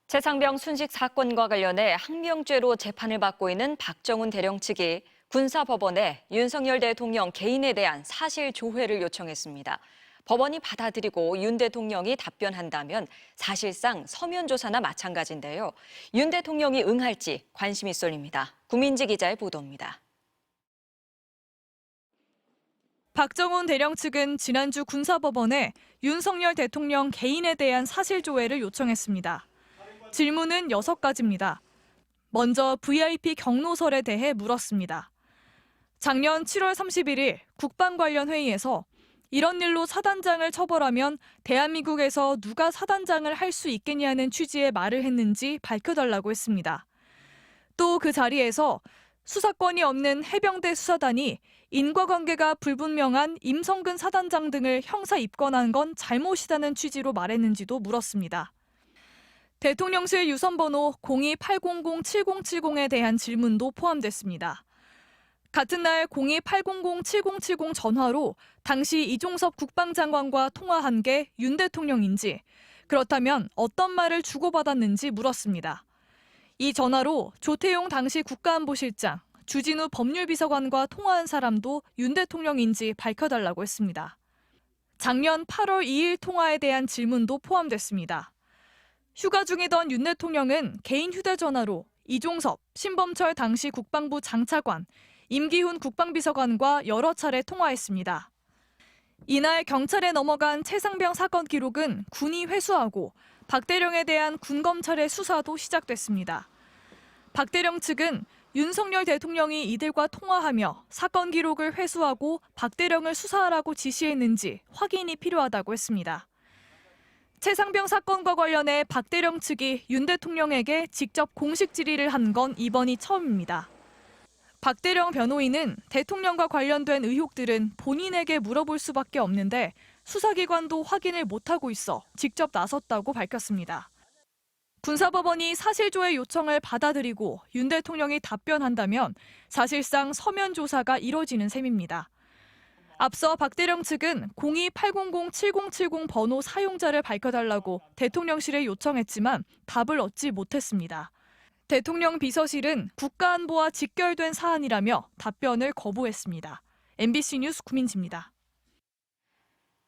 최상병 순직 사건과 관련해 항명죄로 재판을 받고 있는 박정훈 대령 측이 군사법원에 윤석열 대통령 개인에 대한 사실 조회를 요청했습니다. 법원이 받아들이고 윤 대통령이 답변한다면 사실상 서면 조사나 마찬가지인데요. 윤 대통령이 응할지 관심이 쏠립니다. 구민지 기자의 보도입니다. 박정훈 대령 측은 지난주 군사법원에 윤석열 대통령 개인에 대한 사실조회를 요청했습니다. 질문은 6가지입니다. 먼저 VIP 경로설에 대해 물었습니다. 작년 7월 31일 국방 관련 회의에서 이런 일로 사단장을 처벌하면 대한민국에서 누가 사단장을 할 수 있겠냐는 취지의 말을 했는지 밝혀달라고 했습니다. 또 그 자리에서 수사권이 없는 해병대 수사단이 인과관계가 불분명한 임성근 사단장 등을 형사 입건한 건 잘못이다는 취지로 말했는지도 물었습니다. 대통령실 유선번호 02-800-7070에 대한 질문도 포함됐습니다. 같은 날 02-800-7070 전화로 당시 이종섭 국방장관과 통화한 게 윤 대통령인지, 그렇다면 어떤 말을 주고받았는지 물었습니다. 이 전화로 조태용 당시 국가안보실장, 주진우 법률비서관과 통화한 사람도 윤 대통령인지 밝혀달라고 했습니다. 작년 8월 2일 통화에 대한 질문도 포함됐습니다. 휴가 중이던 윤 대통령은 개인 휴대전화로 이종섭, 신범철 당시 국방부 장차관, 임기훈 국방비서관과 여러 차례 통화했습니다. 이날 경찰에 넘어간 최상병 사건 기록은 군이 회수하고 박 대령에 대한 군검찰의 수사도 시작됐습니다. 박 대령 측은 윤석열 대통령이 이들과 통화하며 사건 기록을 회수하고 박 대령을 수사하라고 지시했는지 확인이 필요하다고 했습니다. 최상병 사건과 관련해 박 대령 측이 윤 대통령에게 직접 공식 질의를 한 건 이번이 처음입니다. 박 대령 변호인은 대통령과 관련된 의혹들은 본인에게 물어볼 수밖에 없는데 수사기관도 확인을 못하고 있어 직접 나섰다고 밝혔습니다. 군사법원이 사실조회 요청을 받아들이고 윤 대통령이 답변한다면 사실상 서면 조사가 이뤄지는 셈입니다. 앞서 박 대령 측은 02-800-7070 번호 사용자를 밝혀달라고 대통령실에 요청했지만 답을 얻지 못했습니다. 대통령 비서실은 국가안보와 직결된 사안이라며 답변을 거부했습니다. MBC 뉴스 구민지입니다.